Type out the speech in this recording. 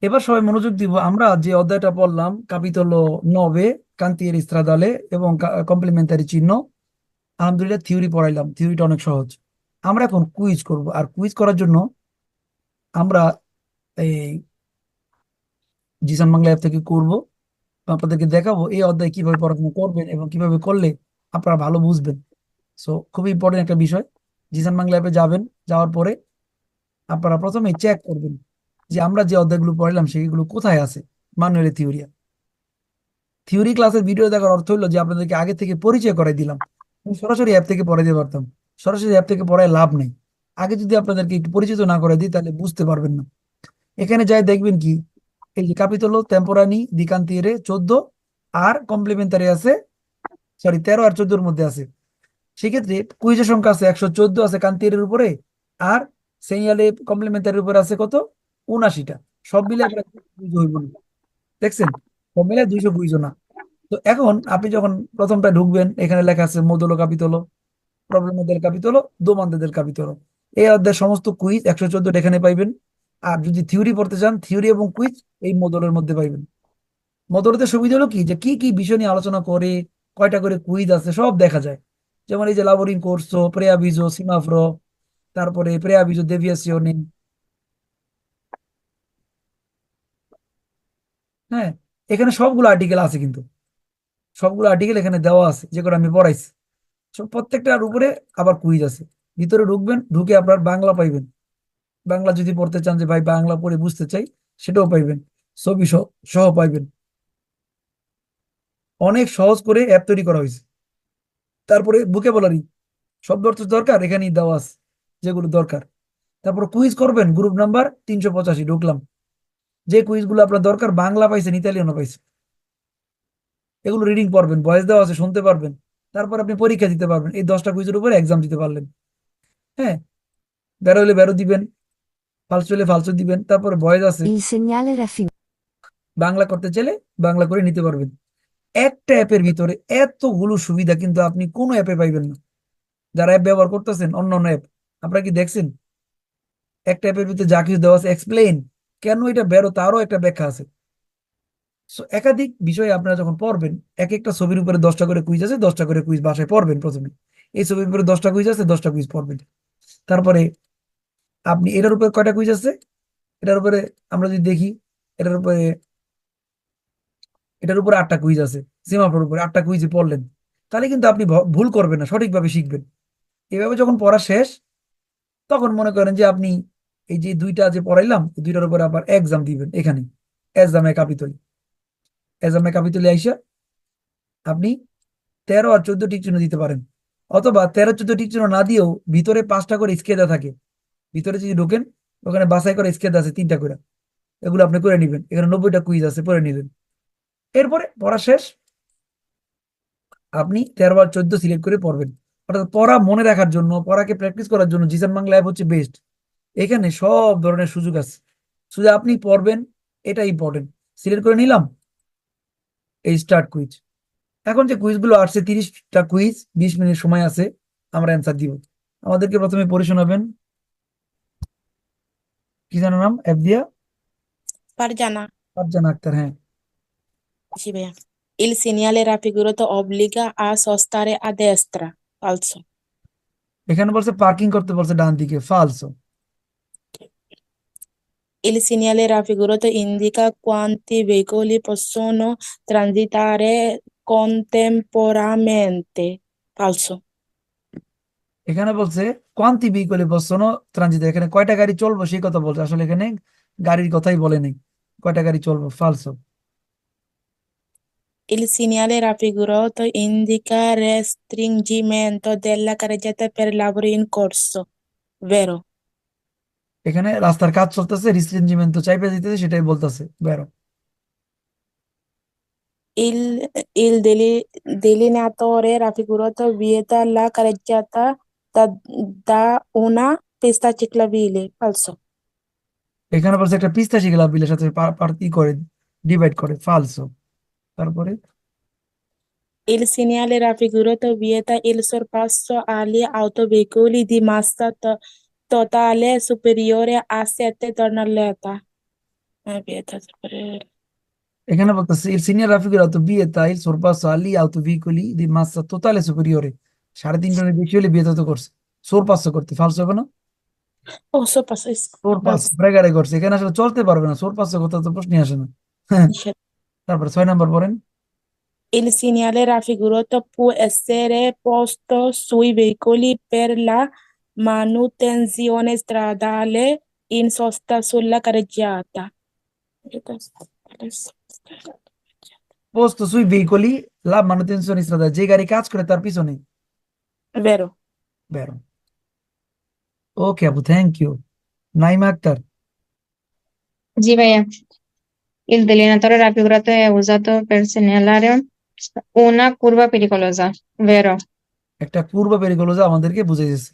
এবার সবাই মনোযোগ দিব। আমরা যে অধ্যায়টা পড়লাম কাপিতলো 9 কান্তিয়ের স্ত্রাদালে এবং কমপ্লিমেন্টারি চিহ্ন, আলহামদুলিল্লাহ থিওরি পড়াইলাম, থিওরিটা অনেক সহজ। আমরা এখন কুইজ করব, আর কুইজ করার জন্য আমরা এই জিসান বাংলা অ্যাপ থেকে করব। আপনাদেরকে দেখাবো এই অধ্যায় কিভাবে পড়াশোনা করবেন এবং কিভাবে করলে আপনারা ভালো বুঝবেন। সো খুবই ইম্পর্টেন্ট একটা বিষয়। জিসান বাংলা অ্যাপে যাবেন, যাওয়ার পরে আপনারা প্রথমে চেক করবেন যে আমরা যে অধ্যায়গুলো পড়লাম সেগুলো কোথায় আছে। ম্যানুয়ালি থিওরি, থিওরি ক্লাসের ভিডিও দেখার অর্থ হলো যে আপনাদেরকে আগে থেকে পরিচয় করাই দিলাম। আমি সরাসরি অ্যাপ থেকে পড়াইতে পারতাম, সরাসরি অ্যাপ থেকে পড়ায় লাভ নেই। আগে যদি আপনাদেরকে একটু পরিচিত না করে দিই তাহলে বুঝতে পারবেন না। এখানে যাই দেখবেন কি, এই যে কাপিতলো টেম্পোরানি দিকান্তিরে 14 আর কমপ্লিমেন্টারি আছে, সরি 13 আর 14-র মধ্যে আছে। সেক্ষেত্রে কুইজের সংখ্যা আছে 114 আছে কান্তিরের উপরে, আর সেনিয়ালে কমপ্লিমেন্টারির উপরে আছে কত, 79টা। সব মিলে আপনার 200 হইব না। দেখছেন, সব মিলে 200 কুইজ না। তো এখন আপনি যখন প্রথমটা ঢুকবেন, এখানে লেখা আছে মোদুলো কাপিতলো, প্রবলেমা দেল কাপিতলো, দোমান্দে দেল কাপিতলো। এই অধ্যায়ের সমস্ত কুইজ 114 এখানে পাইবেন। আর যদি থিওরি পড়তে চান, থিওরি এবং কুইজ এই মোদলের মধ্যে পাইবেন। মোদলেতে সুবিধা হলো কি, যে কি কি বিষয় নিয়ে আলোচনা করে, কয়টা করে কুইজ আছে সব দেখা যায়। যেমন এই যে লাবোরিং কোর্সো, প্রেয়াভিজো, সিমাফ্রো, তারপরে প্রেয়াভিজো দেভিয়েশনে। হ্যাঁ, এখানে সবগুলো আর্টিকেল আছে কিন্তু, সবগুলো আর্টিকেল এখানে দেওয়া আছে যেগুলো আমি পড়াইছি। সব প্রত্যেকটার উপরে আবার কুইজ আছে। ভিতরে ঢুকবেন, ঢুকে আপনার বাংলা পাইবেন। বাংলা যদি পড়তে চান যে ভাই বাংলা পড়ে বুঝতে চাই, সেটাও পাইবেন। ছবি সহ সহ পাইবেন। অনেক সহজ করে অ্যাপ তৈরি করা হয়েছে। তারপরে ভোকাবুলারি, শব্দ অর্থ দরকার এখানেই দেওয়া আছে, যেগুলো দরকার। তারপর কুইজ করবেন, গ্রুপ নাম্বার 385 ঢুকলাম। যে কুইজগুলো আপনার দরকার, বাংলা পাইছেন, ইতালিয়ানও পাইছেন, এগুলো রিডিং পড়বেন, ভয়েস দেওয়া আছে, শুনতে পারবেন। তারপর আপনি পরীক্ষা দিতে পারবেন, এই 10টা কুইজের উপরে এক্সাম দিতে পারলেন। হ্যাঁ, বেরো হলে বেরো দিবেন, ফালসু হলে ফালসু দিবেন। তারপরে ভয়েস আছে, Il segnale raffigurato বাংলা করতে চাইলে বাংলা করে নিতে পারবেন। একটা অ্যাপের ভিতরে এতগুলো সুবিধা কিন্তু আপনি কোনো অ্যাপে পাইবেন না। যারা অ্যাপ ব্যবহার করতেছেন, অন্য অন্য অ্যাপ, আপনারা কি দেখছেন একটা অ্যাপের ভিতরে যা কিছু দেওয়া আছে, এক্সপ্লেইন কেন এটা বেরো তারও একটা ব্যাখ্যা আছে। সো একাধিক বিষয়ে আপনারা যখন পড়বেন, এক একটা ছবির উপরে 10টা করে কুইজ আছে, 10টা করে কুইজ বাসায় পড়বেন প্রথমে। এই ছবির উপরে 10টা কুইজ আছে, 10টা কুইজ পড়বেন। তারপরে আপনি এটার উপরে কয়টা কুইজ আছে, এটার উপরে আমরা যদি দেখি, এটার উপরে এটার উপরে 8টা কুইজ আছে। সিমাফোর উপরে 8টা কুইজ পড়লেন, তাহলে কিন্তু আপনি ভুল করবেন না, সঠিকভাবে শিখবেন। এভাবে যখন পড়া শেষ, তখন মনে করেন যে আপনি এই যে দুইটা যে পড়াইলাম, এই দুইটার উপরে আবার এক্সাম দিবেন এখানে, এক্সামে কাপিতলি। এক্সামে কাপিতলি আইসা আপনি 13 আর 14 টিক চিহ্ন দিতে পারেন। অথবা 13 14 টিক চিহ্ন না দিয়েও ভিতরে 5টা করে স্কেচ থাকে। ভিতরে যদি ঢোকেন, ওখানে বাছাই করে স্কেচ আছে 3টা করে, এগুলো আপনি করে নিবেন। এখানে 90টা কুইজ আছে, পড়ে নিবেন। এরপরে পড়া শেষ, আপনি 13 আর 14 সিলেক্ট করে পড়বেন। অর্থাৎ পড়া মনে রাখার জন্য, পড়াকে প্র্যাকটিস করার জন্য জিসান বাংলা অ্যাপ হচ্ছে বেস্ট। এখানে সব ধরনের সুযোগ আছে, শুধু আপনি পড়বেন, এটা ইম্পর্টেন্ট। সিলেক্ট করে নিলাম, এই স্টার্ট কুইজ। এখন যে কুইজগুলো আসছে, 30টা কুইজ, 20 মিনিট সময় আছে, আমরা অ্যান্সার দিব। আমাদেরকে প্রথমে পড়ে শোনাবেন, কি জানার নাম অ্যাপ দিয়া, Farjana. ফারজানা আক্তার। হ্যাঁ, Sì, beh. Il segnale raffigurato obbliga a sostare a destra. Falso. এখানে বলছে পার্কিং করতে, বলছে ডান দিকে, ফালসো। Il segnale raffigurato indica quanti veicoli possono transitare contemporaneamente. Falso. এখানে বলছে কোয়ান্তি বিকলে বসনো ট্রানজিট, এখানে কয়টা গাড়ি চলবো সেই কথা বলছে, আসলে এখানে গাড়ির কথাই বলে নেই, কয়টা গাড়ি চলবো, ফালসো। Il segnale raffigurato indica restringimento della carreggiata per lavori in corso. Vero. এখানে রাস্তার কাজ চলতেছে, রিস্ট্রিনজিমেন্ট তো চাইপে দিতেছে, সেটাই বলতেছে, বেরো। Il delineatore raffigurato vieta la carreggiata da una pista ciclabile. Falso. এখানে বলছে একটা পিস্তা শিখলাম বিলের সাথে পার্টি করে, ডিভাইড করে, ফালসো। তারপরে Il segnale raffigurato vieta il sorpasso agli autoveicoli di massa totale superiore a 7 tonnellate. vietato per এখানে বলতেছে il segnale raffigurato vieta il sorpasso agli autoveicoli di massa totale superiore 3.5 টনের বেশি হলে বিয়েত করছে সোরপাস করতে ফালসো হবে না oh, sopra সোরপাস ব্রেগারে করছে এখানে আসলে চলতে পারবে না সোরপাস কথা তো প্রশ্নই আসে না হ্যাঁ তারপরে 6 নম্বর পড়েন il segnale raffigurato può essere posto sui veicoli per la manutenzione stradale in sosta sulla carreggiata. পোস্ত সুই ভেহিকলি লাভ manutenzione stradale যে গাড়ি কাজ করে তার পিছনে Vero? বেরো ওকে আপু থ্যাংক ইউ নাইমা আক্তার জি ভাইয়া, il delineatore raffigurato è usato per segnalare una curva pericolosa, vero? একটা পূর্ব পেরিকোলজা আমাদেরকে বুঝাই দিচ্ছে